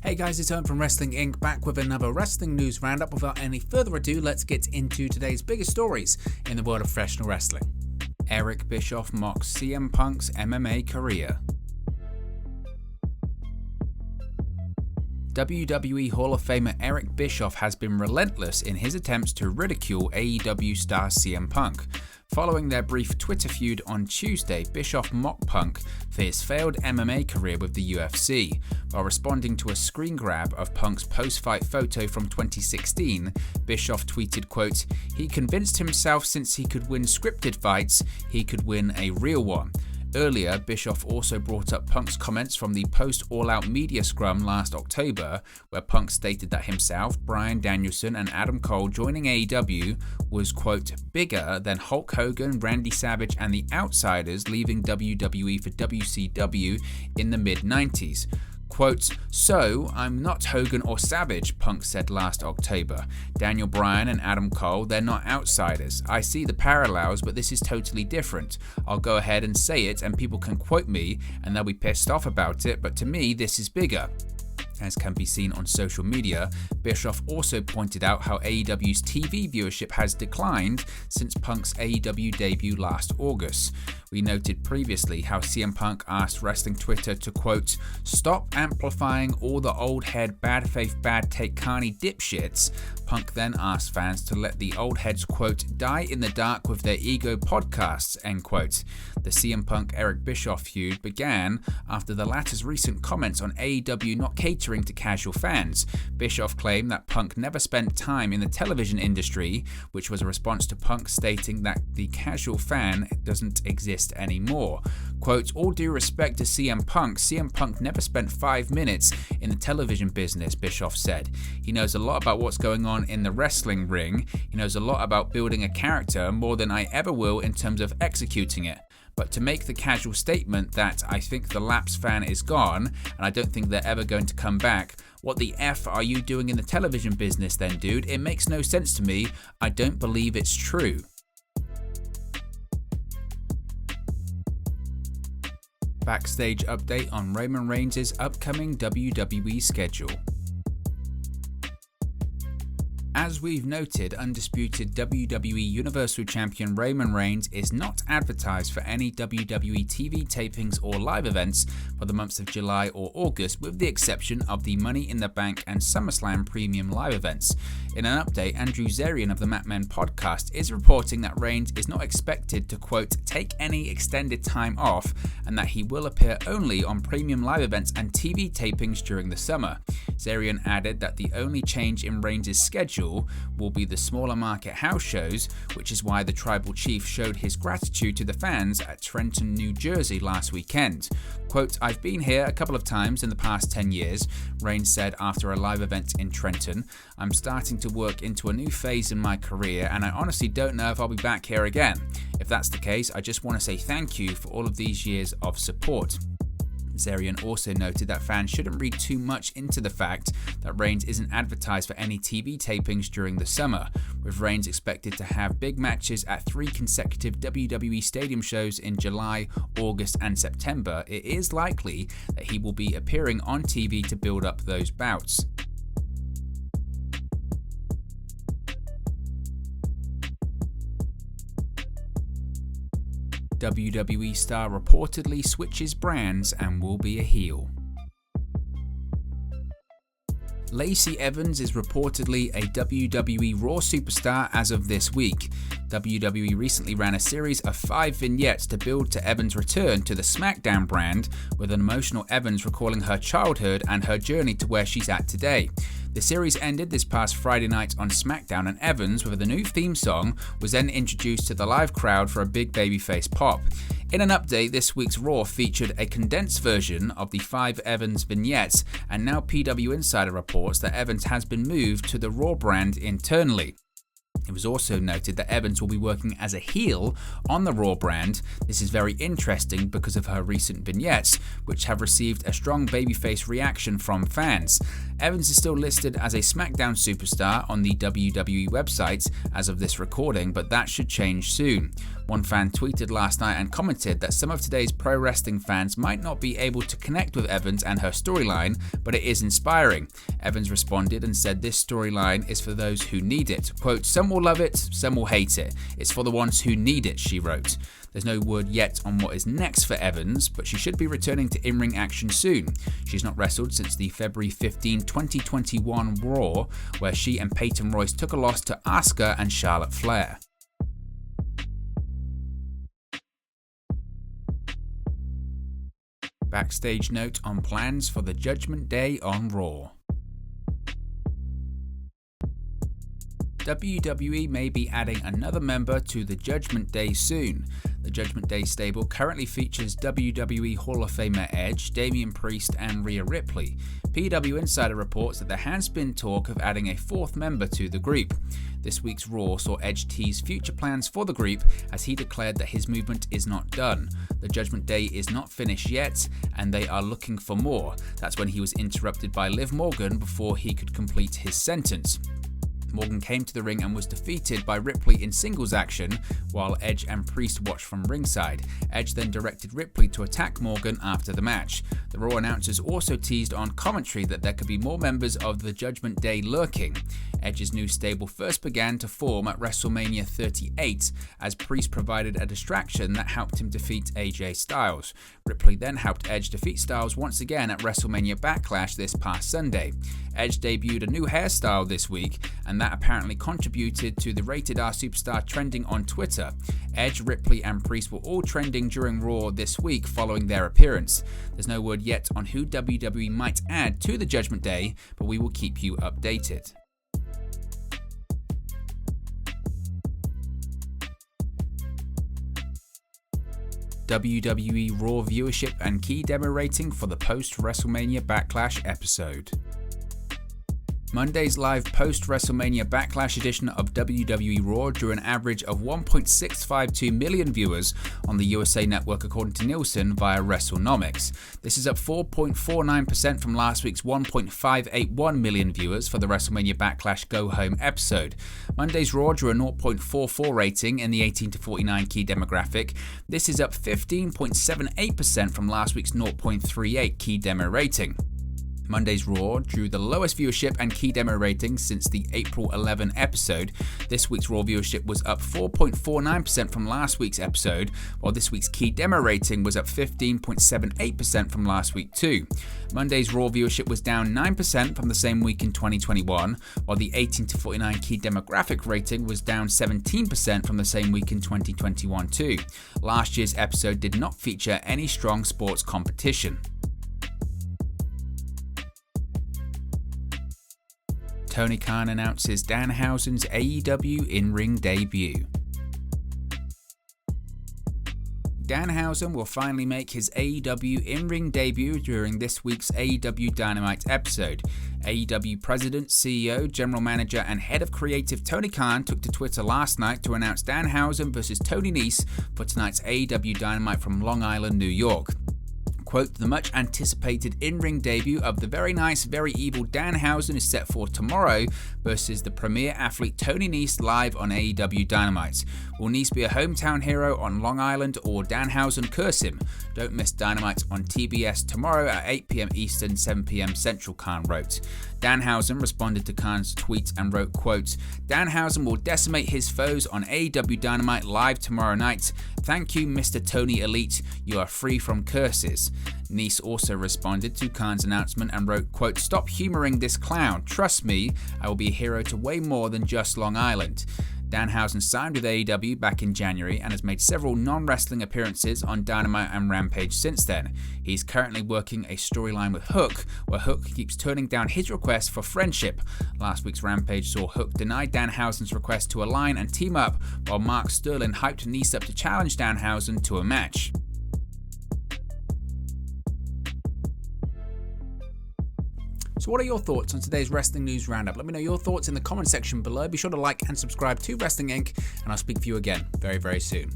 Hey guys, it's Owen from Wrestling Inc. back with another wrestling news roundup. Without any further ado, let's get into today's biggest stories in the world of professional wrestling. Eric Bischoff mocks CM Punk's MMA career. WWE Hall of Famer Eric Bischoff has been relentless in his attempts to ridicule AEW star CM Punk. Following their brief Twitter feud on Tuesday, Bischoff mocked Punk for his failed MMA career with the UFC. While responding to a screen grab of Punk's post-fight photo from 2016, Bischoff tweeted, quote, "He convinced himself since he could win scripted fights, he could win a real one." Earlier, Bischoff also brought up Punk's comments from the post-All-Out media scrum last October, where Punk stated that himself, Bryan Danielson and Adam Cole joining AEW was, quote, "bigger than Hulk Hogan, Randy Savage and the Outsiders leaving WWE for WCW in the mid-90s. Quote, "So, I'm not Hogan or Savage," Punk said last October. Daniel Bryan and Adam Cole, they're not outsiders. I see the parallels, but this is totally different. I'll go ahead and say it and people can quote me and they'll be pissed off about it, but to me, this is bigger. As can be seen on social media, Bischoff also pointed out how AEW's TV viewership has declined since Punk's AEW debut last August. We noted previously how CM Punk asked wrestling Twitter to, quote, "stop amplifying all the old head, bad faith, bad take carny dipshits." Punk then asked fans to let the old heads, quote, "die in the dark with their ego podcasts," end quote. The CM Punk Eric Bischoff feud began after the latter's recent comments on AEW not catering to casual fans. Bischoff claimed that Punk never spent time in the television industry, which was a response to Punk stating that the casual fan doesn't exist anymore. Quote, "All due respect to CM Punk never spent 5 minutes in the television business," Bischoff said. "He knows a lot about what's going on in the wrestling ring. He knows a lot about building a character more than I ever will in terms of executing it. But to make the casual statement that I think the Laps fan is gone and I don't think they're ever going to come back, what the F are you doing in the television business then, dude? It makes no sense to me. I don't believe it's true." Backstage update on Roman Reigns' upcoming WWE schedule. As we've noted, undisputed WWE Universal Champion Roman Reigns is not advertised for any WWE TV tapings or live events for the months of July or August, with the exception of the Money in the Bank and SummerSlam premium live events. In an update, Andrew Zarian of the Mat Men podcast is reporting that Reigns is not expected to, quote, "take any extended time off," and that he will appear only on premium live events and TV tapings during the summer. Zarian added that the only change in Reigns' schedule will be the smaller market house shows, which is why the Tribal Chief showed his gratitude to the fans at Trenton, New Jersey last weekend. Quote, "I've been here a couple of times in the past 10 years, Reigns said after a live event in Trenton. "I'm starting to work into a new phase in my career and I honestly don't know if I'll be back here again. If that's the case, I just want to say thank you for all of these years of support." Zarian also noted that fans shouldn't read too much into the fact that Reigns isn't advertised for any TV tapings during the summer, with Reigns expected to have big matches at 3 consecutive WWE Stadium shows in July, August and September. It is likely that he will be appearing on TV to build up those bouts. WWE star reportedly switches brands and will be a heel. Lacey Evans is reportedly a WWE Raw superstar as of this week. WWE recently ran a series of 5 vignettes to build to Evans' return to the SmackDown brand, with an emotional Evans recalling her childhood and her journey to where she's at today. The series ended this past Friday night on SmackDown, and Evans, with a new theme song, was then introduced to the live crowd for a big babyface pop. In an update, this week's Raw featured a condensed version of the 5 Evans vignettes, and now PW Insider reports that Evans has been moved to the Raw brand internally. It was also noted that Evans will be working as a heel on the Raw brand. This is very interesting because of her recent vignettes, which have received a strong babyface reaction from fans. Evans is still listed as a SmackDown superstar on the WWE website as of this recording, but that should change soon. One fan tweeted last night and commented that some of today's pro wrestling fans might not be able to connect with Evans and her storyline, but it is inspiring. Evans responded and said this storyline is for those who need it. Quote, "Some will love it, some will hate it. It's for the ones who need it," she wrote. There's no word yet on what is next for Evans, but she should be returning to in-ring action soon. She's not wrestled since the February 15, 2021 Raw, where she and Peyton Royce took a loss to Asuka and Charlotte Flair. Backstage note on plans for the Judgment Day on Raw. WWE may be adding another member to the Judgment Day soon. The Judgment Day stable currently features WWE Hall of Famer Edge, Damian Priest, and Rhea Ripley. PW Insider reports that there has been talk of adding a fourth member to the group. This week's Raw saw Edge tease future plans for the group as he declared that his movement is not done. The Judgment Day is not finished yet, and they are looking for more. That's when he was interrupted by Liv Morgan before he could complete his sentence. Morgan came to the ring and was defeated by Ripley in singles action, while Edge and Priest watched from ringside. Edge then directed Ripley to attack Morgan after the match. The Raw announcers also teased on commentary that there could be more members of the Judgment Day lurking. Edge's new stable first began to form at WrestleMania 38 as Priest provided a distraction that helped him defeat AJ Styles. Ripley then helped Edge defeat Styles once again at WrestleMania Backlash this past Sunday. Edge debuted a new hairstyle this week, and that apparently contributed to the Rated R Superstar trending on Twitter. Edge, Ripley, and Priest were all trending during Raw this week following their appearance. There's no word yet on who WWE might add to the Judgment Day, but we will keep you updated. WWE Raw viewership and key demo rating for the post-WrestleMania Backlash episode. Monday's live post-WrestleMania Backlash edition of WWE Raw drew an average of 1.652 million viewers on the USA Network according to Nielsen via WrestleNomics. This is up 4.49% from last week's 1.581 million viewers for the WrestleMania Backlash Go Home episode. Monday's Raw drew a 0.44 rating in the 18 to 49 key demographic. This is up 15.78% from last week's 0.38 key demo rating. Monday's Raw drew the lowest viewership and key demo ratings since the April 11 episode. This week's Raw viewership was up 4.49% from last week's episode, while this week's key demo rating was up 15.78% from last week too. Monday's Raw viewership was down 9% from the same week in 2021, while the 18 to 49 key demographic rating was down 17% from the same week in 2021 too. Last year's episode did not feature any strong sports competition. Tony Khan announces Danhausen's AEW in-ring debut. Danhausen will finally make his AEW in-ring debut during this week's AEW Dynamite episode. AEW President, CEO, General Manager, and Head of Creative Tony Khan took to Twitter last night to announce Danhausen versus Tony Nese for tonight's AEW Dynamite from Long Island, New York. Quote, "The much anticipated in-ring debut of the very nice, very evil Danhausen is set for tomorrow versus the premier athlete Tony Nese live on AEW Dynamite. Will Nese be a hometown hero on Long Island or Danhausen curse him? Don't miss Dynamite on TBS tomorrow at 8 p.m. Eastern, 7 p.m. Central," Khan wrote. Danhausen responded to Khan's tweet and wrote, quote, "Danhausen will decimate his foes on AEW Dynamite live tomorrow night. Thank you, Mr. Tony Elite. You are free from curses." Nese also responded to Khan's announcement and wrote, quote, "Stop humoring this clown. Trust me, I will be a hero to way more than just Long Island." Danhausen signed with AEW back in January and has made several non-wrestling appearances on Dynamite and Rampage since then. He's currently working a storyline with Hook, where Hook keeps turning down his request for friendship. Last week's Rampage saw Hook deny Danhausen's request to align and team up, while Mark Sterling hyped Nese up to challenge Danhausen to a match. So what are your thoughts on today's Wrestling News Roundup? Let me know your thoughts in the comment section below. Be sure to like and subscribe to Wrestling Inc. and I'll speak to you again very, very soon.